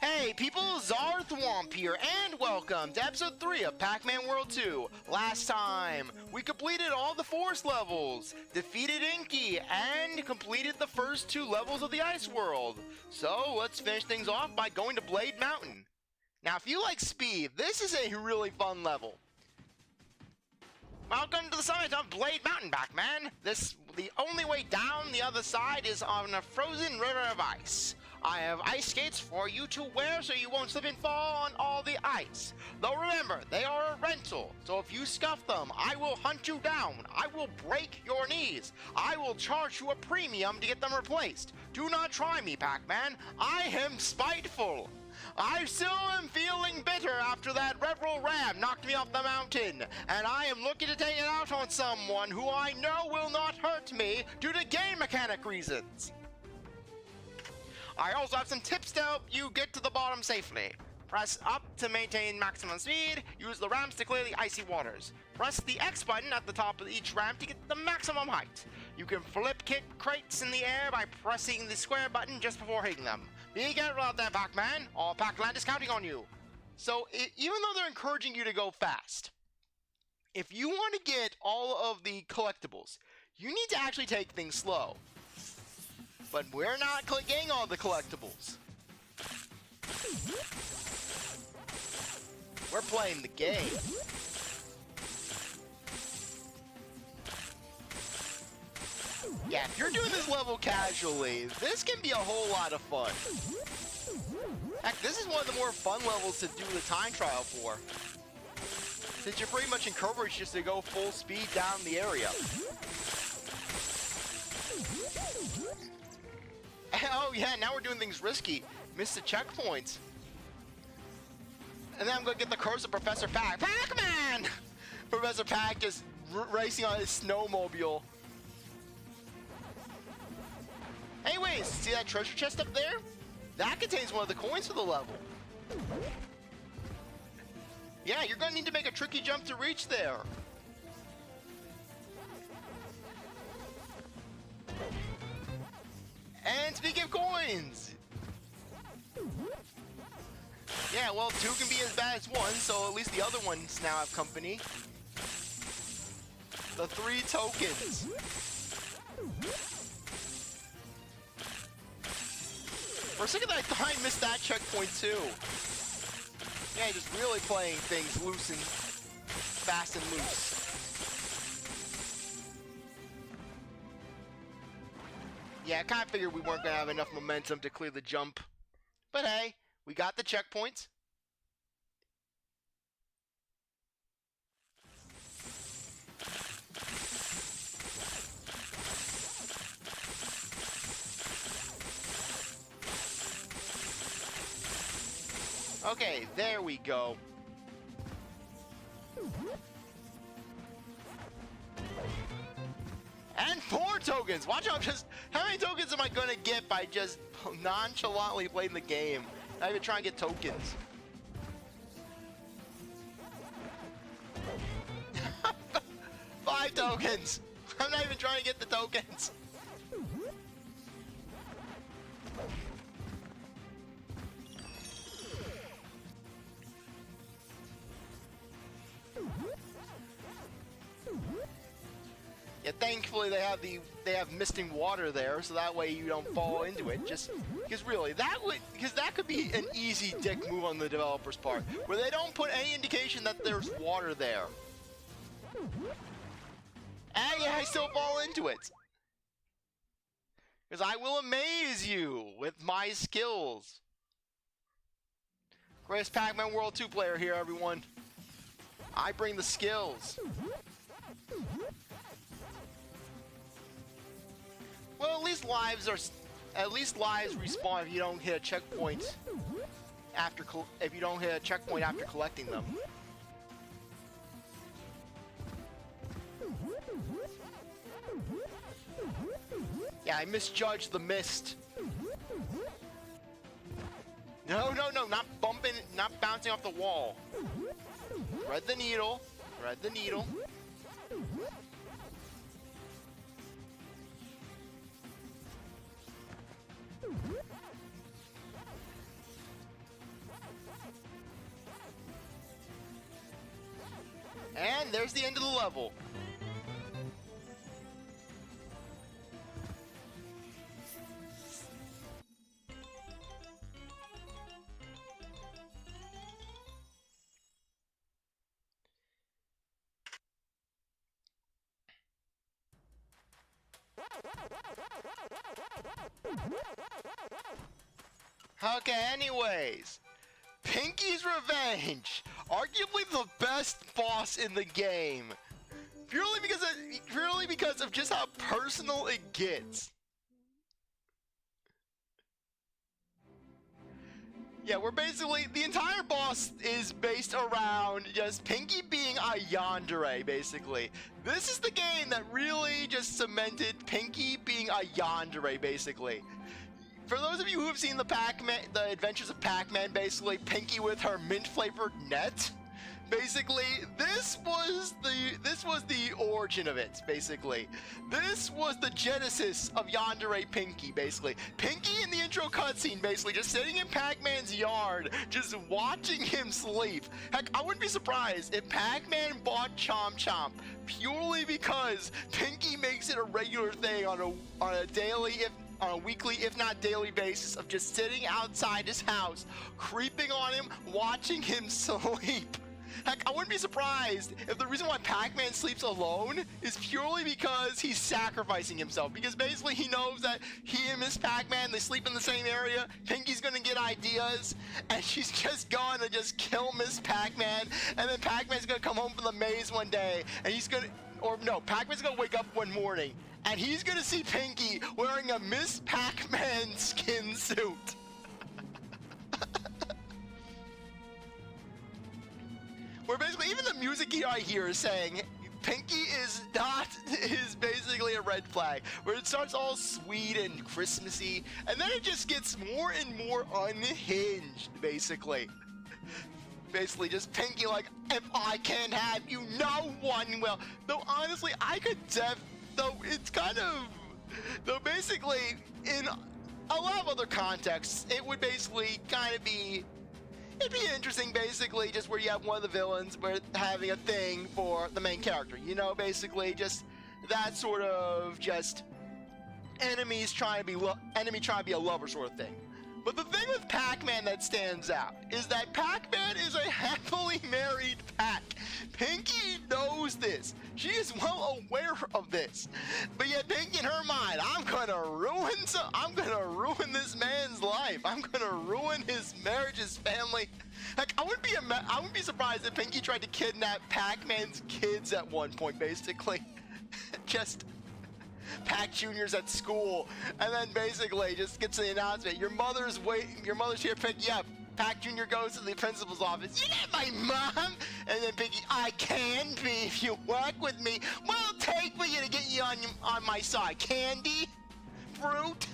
Hey people, CzarThwomp here, and welcome to episode 3 of Pac-Man World 2. Last time, we completed all the forest levels, defeated Inky, and completed the first 2 levels of the Ice World. So, let's finish things off by going to Blade Mountain. Now, if you like speed, this is a really fun level. Welcome to the summit of Blade Mountain, Pac-Man. The only way down the other side is on a frozen river of ice. I have ice skates for you to wear so you won't slip and fall on all the ice. Though remember, they are a rental, so if you scuff them, I will hunt you down. I will break your knees. I will charge you a premium to get them replaced. Do not try me, Pac-Man. I am spiteful. I still am feeling bitter after that Rebel Ram knocked me off the mountain, and I am looking to take it out on someone who I know will not hurt me due to game mechanic reasons. I also have some tips to help you get to the bottom safely. Press up to maintain maximum speed, use the ramps to clear the icy waters. Press the X button at the top of each ramp to get the maximum height. You can flip kick crates in the air by pressing the square button just before hitting them. Be careful out there, Pac-Man. All Pac-Land is counting on you. So, even though they're encouraging you to go fast, if you want to get all of the collectibles, you need to actually take things slow. But we're not getting all the collectibles. We're playing the game. Yeah, if you're doing this level casually, this can be a whole lot of fun. Heck, this is one of the more fun levels to do the time trial for, since you're pretty much encouraged just to go full speed down the area. Oh yeah, now we're doing things risky. Missed the checkpoints. And then I'm gonna get the curse of Professor Pac. Pac-Man! Professor Pac is racing on his snowmobile. Hey, wait, see that treasure chest up there? That contains one of the coins for the level. Yeah, you're gonna need to make a tricky jump to reach there. And speaking of coins! Yeah, well, 2 can be as bad as 1, so at least the other ones now have company. The 3 tokens. For a second I thought I missed that checkpoint too. Yeah, just really playing things loose and fast and loose. Yeah, I kind of figured we weren't going to have enough momentum to clear the jump. But hey, we got the checkpoints. Okay, there we go. And 4 tokens! Watch out, how many tokens am I gonna get by just nonchalantly playing the game? Not even trying to get tokens. 5 tokens! I'm not even trying to get the tokens. Yeah, thankfully they have misting water there, so that way you don't fall into it. Just because really that could be an easy dick move on the developer's part, where they don't put any indication that there's water there. And yeah, I still fall into it. Because I will amaze you with my skills. Greatest Pac-Man World 2 player here, everyone. I bring the skills. Well, at least lives respawn if you don't hit a checkpoint after collecting them. Yeah, I misjudged the mist. No, not bumping, not bouncing off the wall. Thread the needle. Thread the needle. And there's the end of the level. Okay, anyways, Pinky's Revenge, arguably the best boss in the game, purely because of just how personal it gets. Yeah, we're basically, the entire boss is based around just Pinky being a yandere, basically. This is the game that really just cemented Pinky being a yandere, basically. For those of you who have seen the Adventures of Pac-Man, basically Pinky with her mint-flavored net, basically this was the origin of it. Basically, this was the genesis of yandere Pinky. Basically, Pinky in the intro cutscene, basically just sitting in Pac-Man's yard, just watching him sleep. Heck, I wouldn't be surprised if Pac-Man bought Chomp Chomp purely because Pinky makes it a regular thing on a daily, on a weekly, if not daily basis of just sitting outside his house, creeping on him, watching him sleep. Heck, I wouldn't be surprised if the reason why Pac-Man sleeps alone is purely because he's sacrificing himself. Because basically he knows that he and Miss Pac-Man, they sleep in the same area, Pinky's gonna get ideas, and she's just gonna just kill Miss Pac-Man, and then Pac-Man's gonna come home from the maze one day, and he's gonna, or no, Pac-Man's gonna wake up one morning, and he's gonna see Pinky wearing a Miss Pac-Man skin suit. Where basically even the music I hear is saying Pinky is basically a red flag. Where it starts all sweet and Christmassy, and then it just gets more and more unhinged, basically. Basically just Pinky like, if I can't have you, no one will. Though honestly, though basically in a lot of other contexts, it would basically kind of be, it'd be interesting, basically, just where you have one of the villains having a thing for the main character, you know, basically just that sort of just enemy trying to be a lover sort of thing. But the thing with Pac-Man that stands out is that Pac-Man is a happily married Pac. Pinky knows this. She is well aware of this. But yet Pinky, in her mind, I'm gonna ruin this man's life. I'm gonna ruin his marriage, his family. Like, I wouldn't be surprised if Pinky tried to kidnap Pac-Man's kids at one point, basically. Just Pac Jr.'s at school, and then basically just gets the announcement, your mother's here to pick you up. Pac Jr. goes to the principal's office, you're not my mom! And then Pinky, I can be if you work with me. What will it take for you to get you on my side? Candy? Fruit?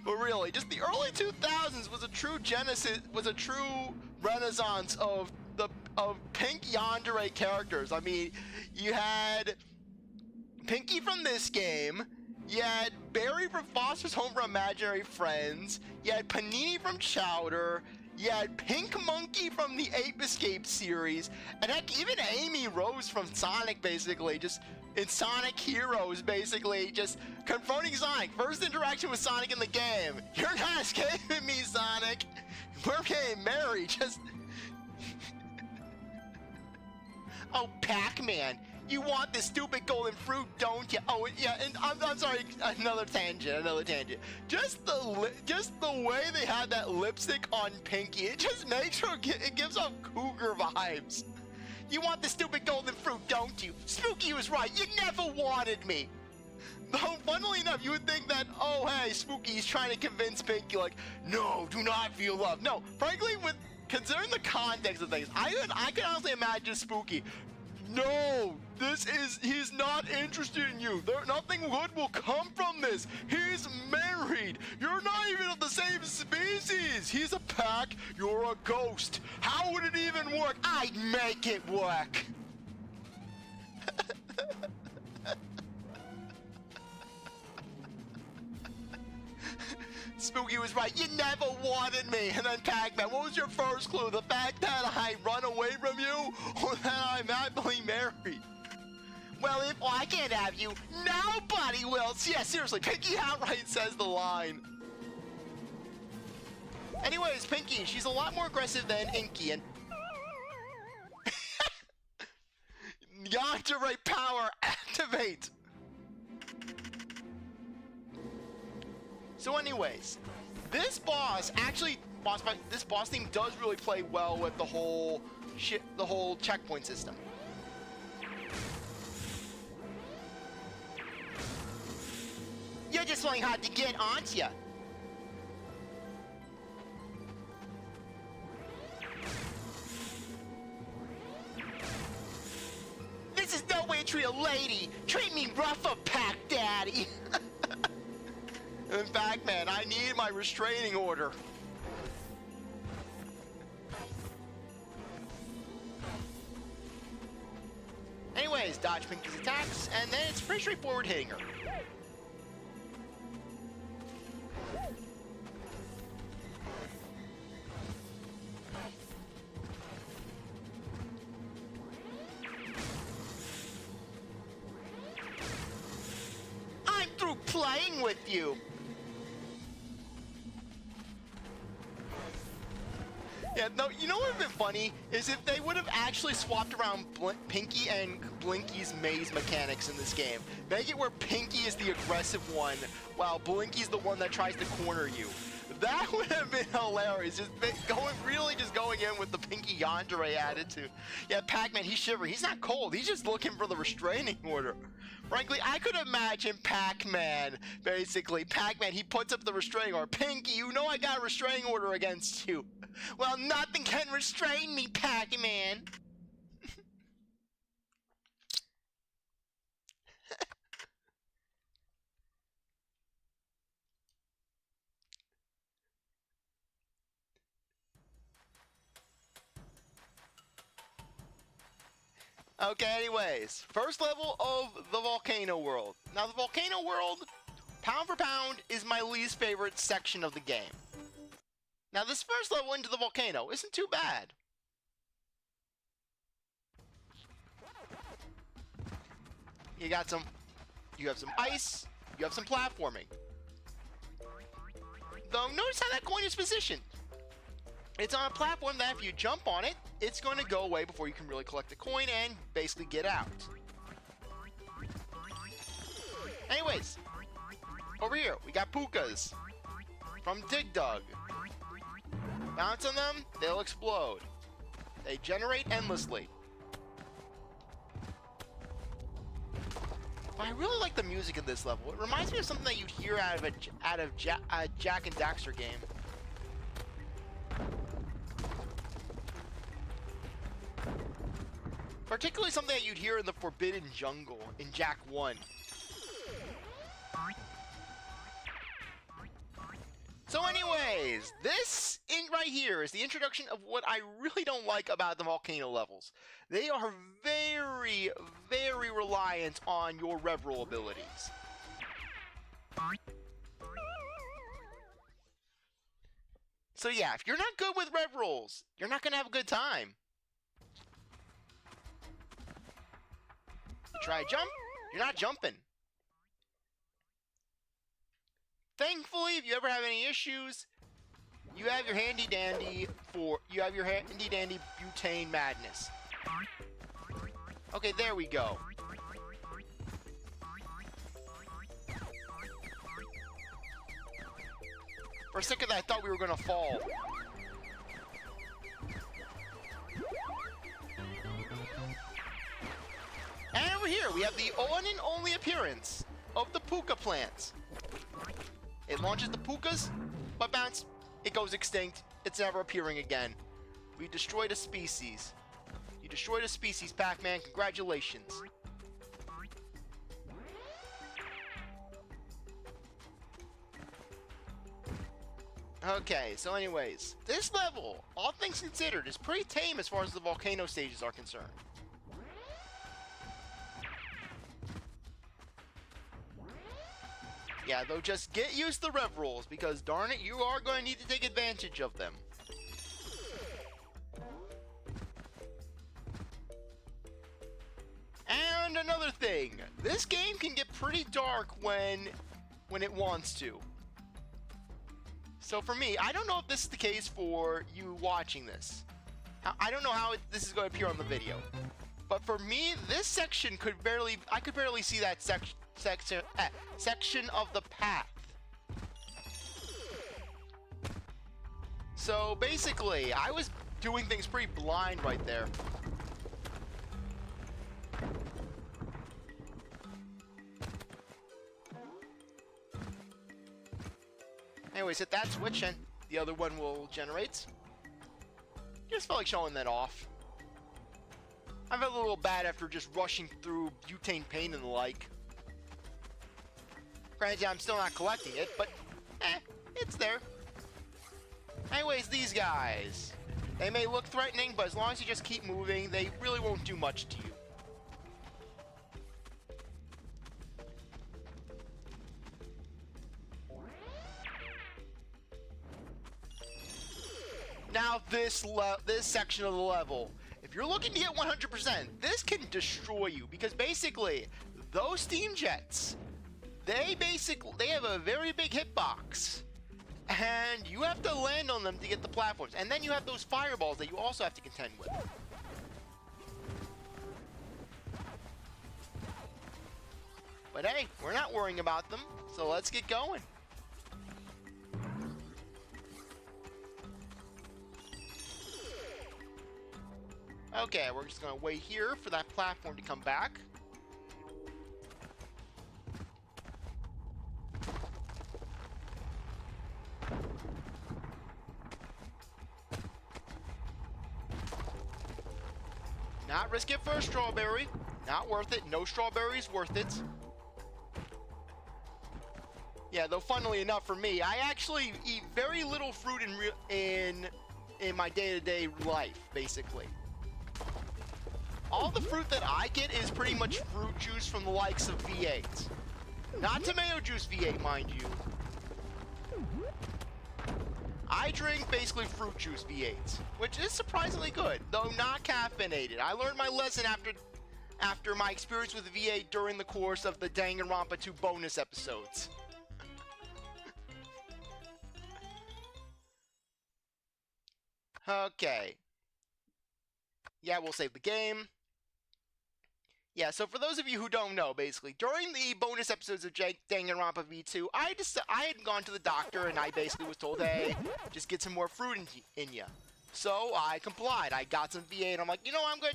But really, just the early 2000s was a true renaissance of pink yandere characters. I mean, you had Pinky from this game, you had Barry from Foster's Home for Imaginary Friends, you had Panini from Chowder, you had Pink Monkey from the Ape Escape series, and heck, even Amy Rose from Sonic, basically, just in Sonic Heroes, basically, just confronting Sonic. First interaction with Sonic in the game. You're not escaping me, Sonic. We're getting married. Just... Oh, Pac-Man, you want this stupid golden fruit, don't you? Oh, yeah, and I'm sorry, another tangent. Just the way they had that lipstick on Pinky, it just makes her, it gives off cougar vibes. You want the stupid golden fruit, don't you? Spooky was right, you never wanted me. Though, funnily enough, you would think that, oh, hey, Spooky's trying to convince Pinky, like, no, do not feel love. No, frankly, considering the context of things, I can honestly imagine Spooky. No, he's not interested in you. Nothing good will come from this. He's married. You're not even of the same species. He's a Pac, you're a ghost. How would it even work? I'd make it work. Spooky was right. You never wanted me. And then Pac-Man, what was your first clue? The fact that I run away from you, or that I'm happily married? Well, if I can't have you, nobody will. Yeah, seriously, Pinky outright says the line. Anyways, Pinky, she's a lot more aggressive than Inky, and yandere power activate. So anyways, this boss actually, this boss theme does really play well with the whole checkpoint system. You're just really hard to get, aren't you? This is no way to treat a lady. Treat me rougher, Pac Daddy. In fact, man, I need my restraining order. Anyways, dodge Pinky's attacks, and then it's pretty straightforward hitting her. I'm through playing with you. Yeah, no, you know what would have been funny is if they would have actually swapped around Pinky and Blinky's maze mechanics in this game. Make it where Pinky is the aggressive one, while Blinky's the one that tries to corner you. That would have been hilarious. Just going in with the Pinky yandere attitude. Yeah, Pac-Man, he's shivering. He's not cold. He's just looking for the restraining order. Frankly, I could imagine Pac-Man, basically. Pac-Man, he puts up the restraining order. Pinky, you know I got a restraining order against you. Well, nothing can restrain me, Pac-Man. Okay, anyways, first level of the volcano world. Now, the volcano world, pound for pound, is my least favorite section of the game. Now, this first level into the volcano isn't too bad. You have some ice, you have some platforming. Though, notice how that coin is positioned. It's on a platform that if you jump on it, it's going to go away before you can really collect the coin and basically get out. Anyways, over here, we got pukas from Dig Dug. Bounce on them, they'll explode. They generate endlessly. But I really like the music in this level. It reminds me of something that you'd hear out of a Jak and Daxter game. Particularly something that you'd hear in the Forbidden Jungle in Jak 1. So anyways, this right here is the introduction of what I really don't like about the volcano levels. They are very, very reliant on your rev roll abilities. So yeah, if you're not good with rev rolls, you're not going to have a good time. Try a jump, you're not jumping. Thankfully, if you ever have any issues, you have your handy dandy butane madness. Okay, there we go. For a second, I thought we were gonna fall. And over here, we have the one and only appearance of the puka plants. It launches the pukas, but bounce, it goes extinct. It's never appearing again. We destroyed a species. You destroyed a species, Pac-Man. Congratulations. Okay, so anyways, this level, all things considered, is pretty tame as far as the volcano stages are concerned. Yeah, though just get used to the rev rules, because darn it, you are going to need to take advantage of them. And another thing, this game can get pretty dark when it wants to. So for me, I don't know if this is the case for you watching this. I don't know how this is going to appear on the video. But for me, this section I could barely see that section of the path. So basically, I was doing things pretty blind right there. Anyways, hit that switch and the other one will generate. Just felt like showing that off. I felt a little bad after just rushing through butane paint and the like. Granted, I'm still not collecting it, but it's there. Anyways, these guys. They may look threatening, but as long as you just keep moving, they really won't do much to you. Now this section of the level, if you're looking to get 100%, this can destroy you, because basically those steam jets, they have a very big hitbox, and you have to land on them to get the platforms, and then you have those fireballs that you also have to contend with. But hey, we're not worrying about them, so let's get going. Okay, we're just gonna wait here for that platform to come back. Not risk it for a strawberry. Not worth it. No strawberries worth it. Yeah, though funnily enough for me, I actually eat very little fruit in my day-to-day life, basically. All the fruit that I get is pretty much fruit juice from the likes of V8. Not tomato juice V8, mind you. I drink basically fruit juice V8, which is surprisingly good, though not caffeinated. I learned my lesson after my experience with V8 during the course of the Danganronpa 2 bonus episodes. Okay. Yeah, we'll save the game. Yeah, so for those of you who don't know, basically, during the bonus episodes of Danganronpa V2, I had gone to the doctor and I basically was told, hey, just get some more fruit in ya. So I complied. I got some V8. I'm like, you know, I'm gonna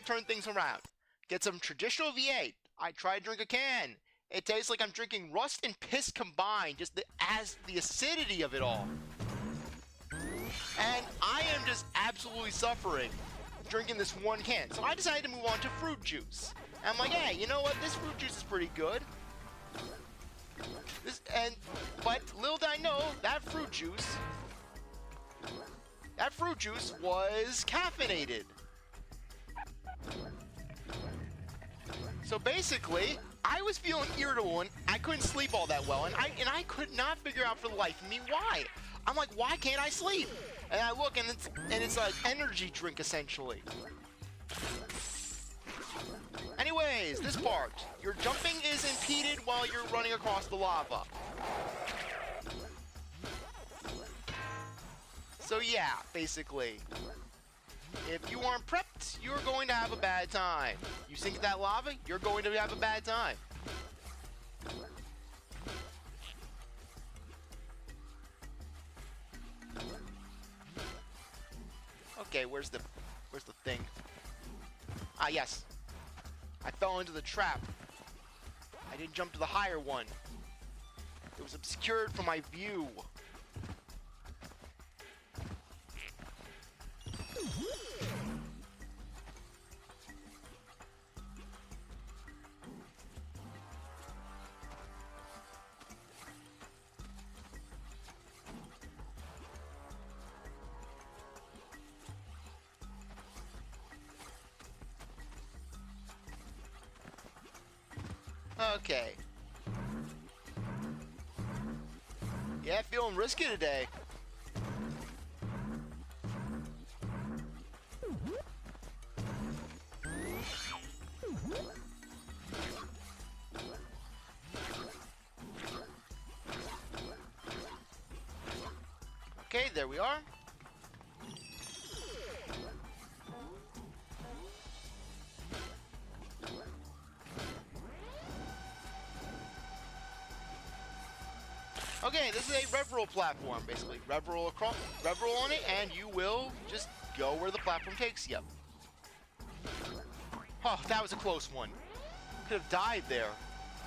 turn things around. Get some traditional V8. I tried to drink a can. It tastes like I'm drinking rust and piss combined, just the acidity of it all. And I am just absolutely suffering drinking this one can. So I decided to move on to fruit juice. And I'm like, hey, you know what? This fruit juice is pretty good. But little did I know, that fruit juice was caffeinated. So basically, I was feeling irritable and I couldn't sleep all that well, and I could not figure out for the life of me why. I'm like, why can't I sleep? And I look, and it's an energy drink, essentially. Anyways, this part. Your jumping is impeded while you're running across the lava. So yeah, basically. If you aren't prepped, you're going to have a bad time. You sink that lava, you're going to have a bad time. Okay, where's the thing? Ah, yes. I fell into the trap. I didn't jump to the higher one. It was obscured from my view. Okay. Yeah, feeling risky today. Okay, there we are. Okay, this is a rev roll platform, basically. Rev roll on it, and you will just go where the platform takes you. Oh, that was a close one. Could have died there.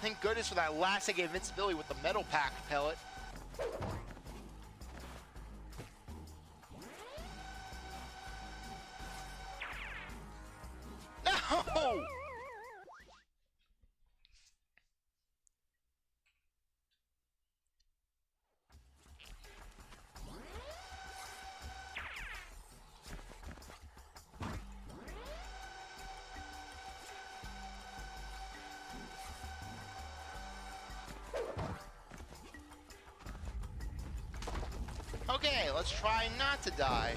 Thank goodness for that last second invincibility with the metal pack pellet. No! Okay, let's try not to die.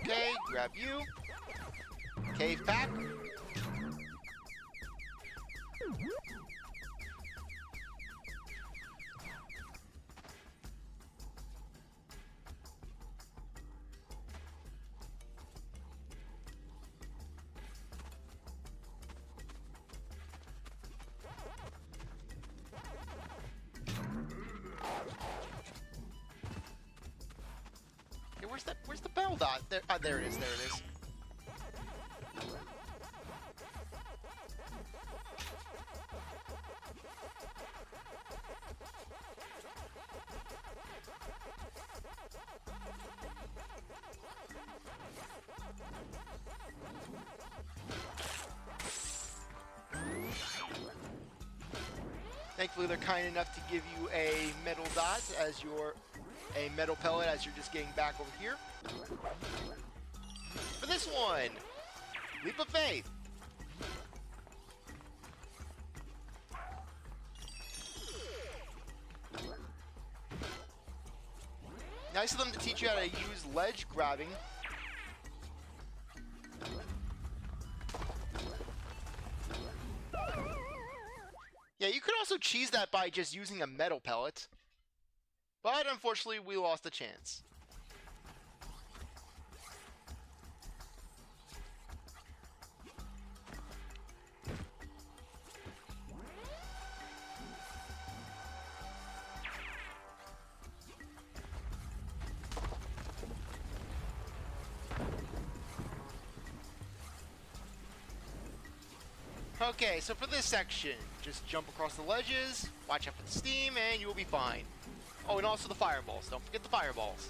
Okay, grab you. Cave pack. Where's the bell dot? There, there it is, there it is. Thankfully, they're kind enough to give you a metal dot as a metal pellet as you're just getting back over here. For this one, leap of faith. Nice of them to teach you how to use ledge grabbing. Yeah, you could also cheese that by just using a metal pellet. But unfortunately, we lost the chance. Okay, so for this section, just jump across the ledges, watch out for the steam, and you'll be fine. Oh, and also the fireballs. Don't forget the fireballs.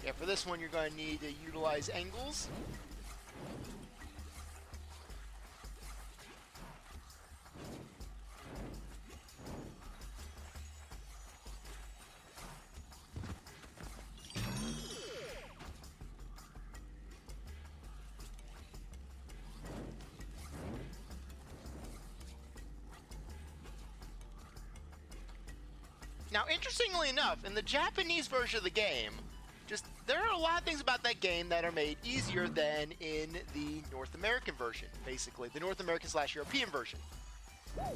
Yeah, for this one, you're going to need to utilize angles. Now, interestingly enough, in the Japanese version of the game, there are a lot of things about that game that are made easier than in the North American version, basically. The North American / European version.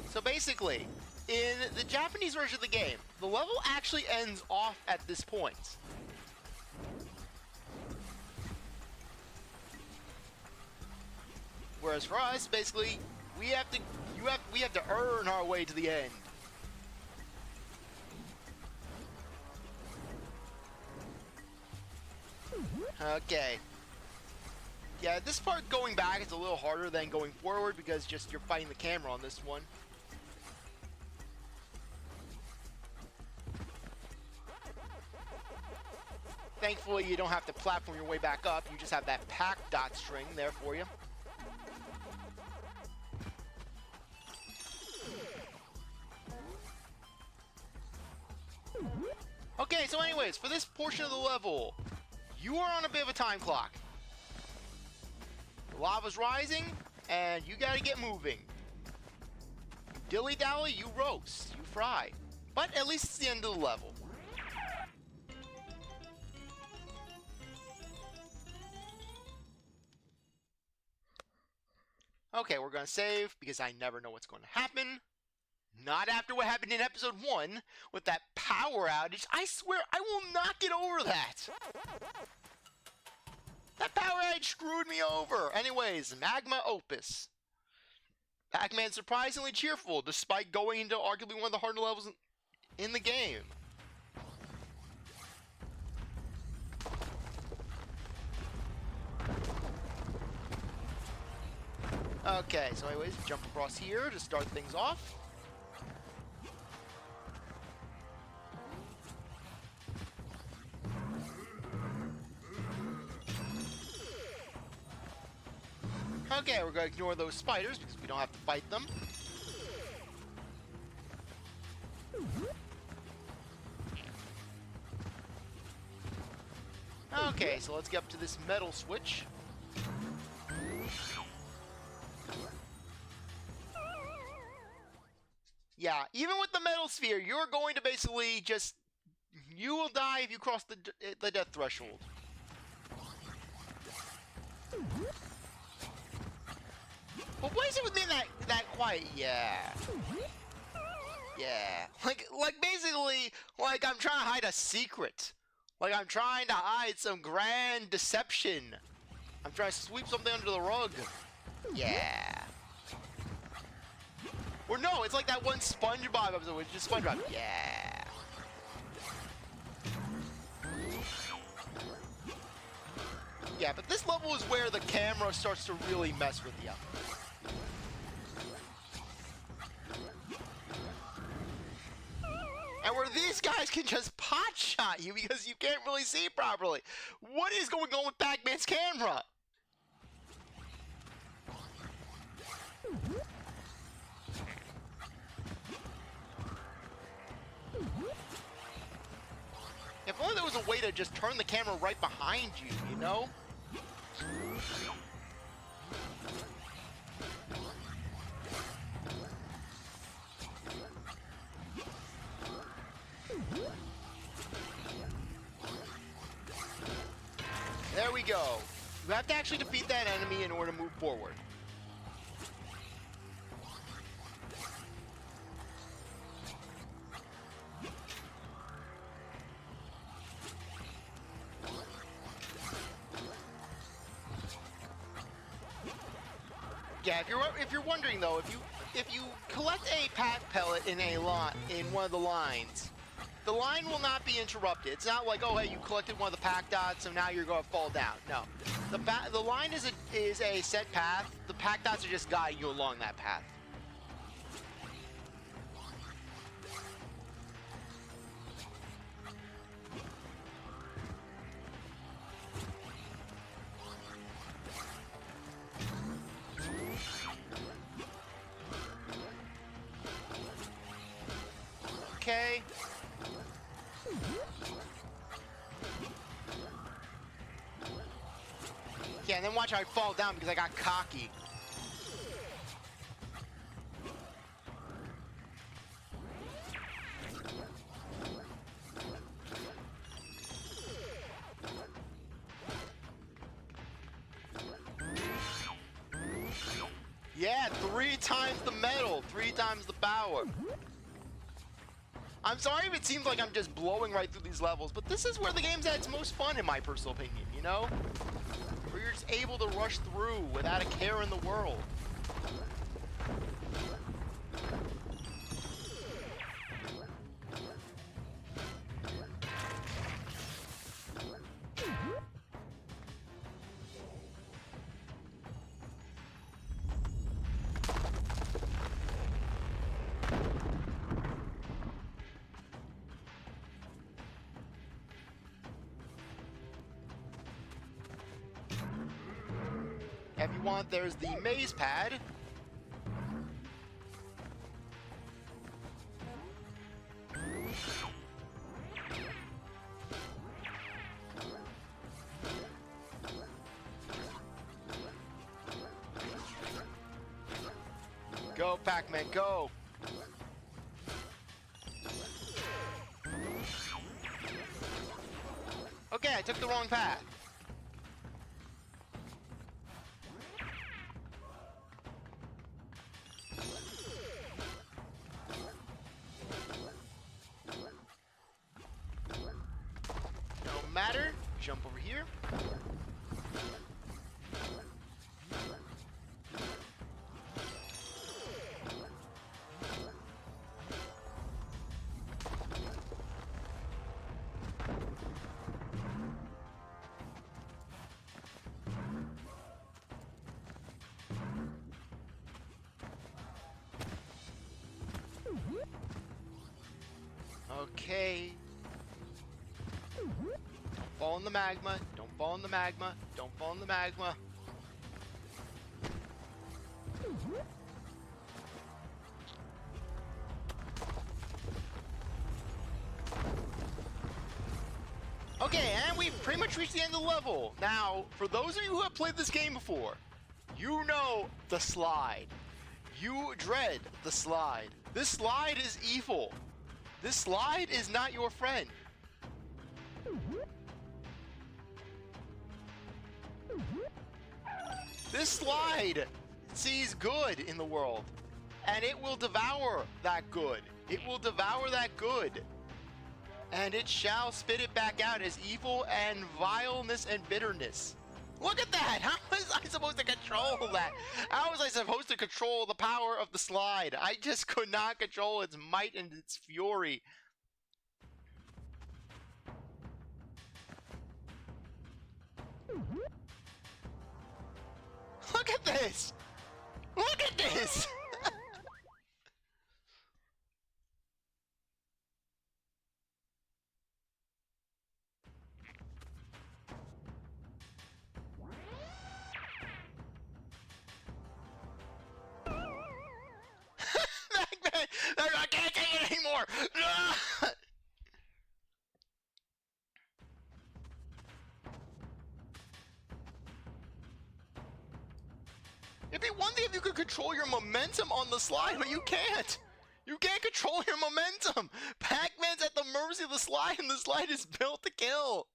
So basically, in the Japanese version of the game, the level actually ends off at this point. Whereas for us, basically, we have to earn our way to the end. Okay. Yeah, this part going back is a little harder than going forward because just you're fighting the camera on this one. Thankfully, you don't have to platform your way back up. You just have that pack dot string there for you. Okay, so anyways, for this portion of the level, you are on a bit of a time clock. The lava's rising, and you gotta get moving. You dilly-dally, you roast, you fry. But at least it's the end of the level. Okay, we're gonna save, because I never know what's going to happen. Not after what happened in episode 1 with that power outage. I swear, I will not get over that. That power outage screwed me over. Anyways, Magma Opus. Pac-Man surprisingly cheerful despite going into arguably one of the harder levels in the game. Okay, so anyways, jump across here to start things off. Okay, we're going to ignore those spiders because we don't have to fight them. Okay, so let's get up to this metal switch. Yeah, even with the metal sphere, you're going to basically just... You will die if you cross the death threshold. But why is it within that quiet? Yeah. Yeah. Like basically, like I'm trying to hide a secret. Like I'm trying to hide some grand deception. I'm trying to sweep something under the rug. Yeah. Or no, it's like that one SpongeBob episode, which is SpongeBob. Yeah. Yeah, but this level is where the camera starts to really mess with you. And where these guys can just pot shot you because you can't really see properly. What is going on with Pac-Man's camera? If only there was a way to just turn the camera right behind you, you know? There we go. You have to actually defeat that enemy in order to move forward. Yeah, if you're wondering though, if you collect a pack pellet in one of the lines, the line will not be interrupted. It's not like, oh hey, you collected one of the pack dots, so now you're going to fall down. No, the line is a set path. The pack dots are just guiding you along that path. Okay. Yeah, and then watch how I fall down because I got cocky. Yeah, 3 times the metal, 3 times the power. I'm sorry if it seems like I'm just blowing right through these levels, but this is where the game's at its most fun, in my personal opinion, you know? Where you're just able to rush through without a care in the world. If you want, there's the maze pad. Go, Pac-Man, go! Okay, I took the wrong path. No matter. Jump over here. Okay. Don't fall in the magma. Don't fall in the magma. Don't fall in the magma. Okay, and we've pretty much reached the end of the level. Now, for those of you who have played this game before, you know the slide. You dread the slide. This slide is evil. This slide is not your friend. This slide sees good in the world, and it will devour that good. It will devour that good, and it shall spit it back out as evil and vileness and bitterness. Look at that! How was I supposed to control that? How was I supposed to control the power of the slide? I just could not control its might and its fury. Look at this! Look at this! I can't take it anymore! It'd be one thing if you could control your momentum on the slide, but you can't! You can't control your momentum! Pac-Man's at the mercy of the slide, and the slide is built to kill!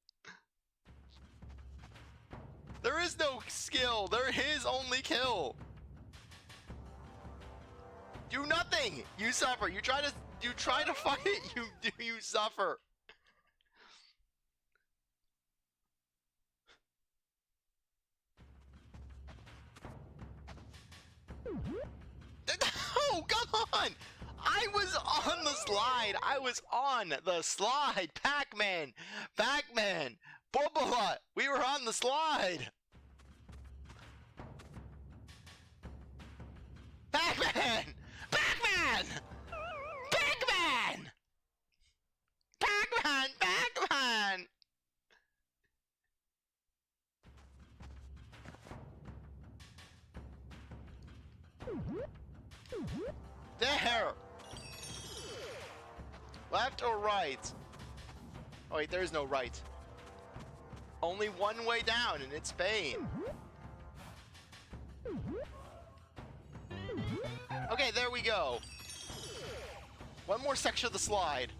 There is no skill, there is only kill! Do nothing! You suffer. You try to fight it, you suffer. Oh, come on! I was on the slide. I was on the slide. Pac-Man, Pac-Man, Bubba, we were on the slide. Pac-Man! Pac-Man! Pac-Man! Pac-Man! Pac-Man! There! Left or right? Oh wait, there is no right. Only one way down, and it's Spain. Okay, there we go. One more section of the slide.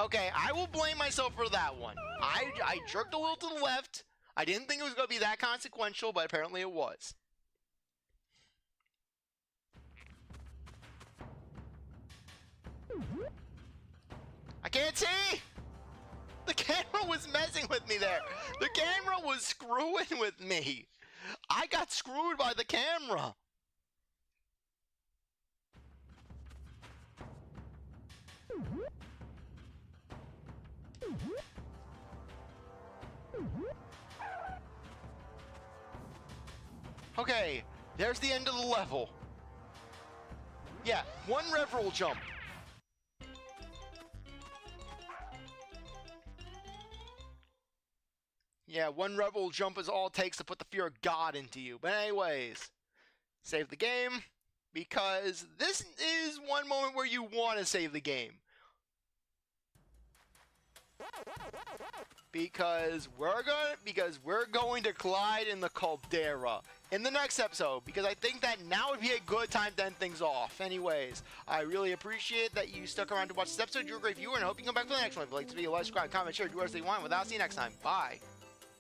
Okay, I will blame myself for that one. I jerked a little to the left. I didn't think it was going to be that consequential, but apparently it was. I can't see! The camera was messing with me there. The camera was screwing with me. I got screwed by the camera. Okay, there's the end of the level. Yeah, one rev roll jump. Yeah, one rebel jump is all it takes to put the fear of God into you. But anyways, save the game, because this is one moment where you want to save the game. Because we're going to collide in the caldera in the next episode, because I think that now would be a good time to end things off. Anyways, I really appreciate that you stuck around to watch this episode. You're a great viewer, and I hope you come back for the next one. If you'd like to be a like, subscribe, comment, share, do whatever you want. Without, see you next time. Bye.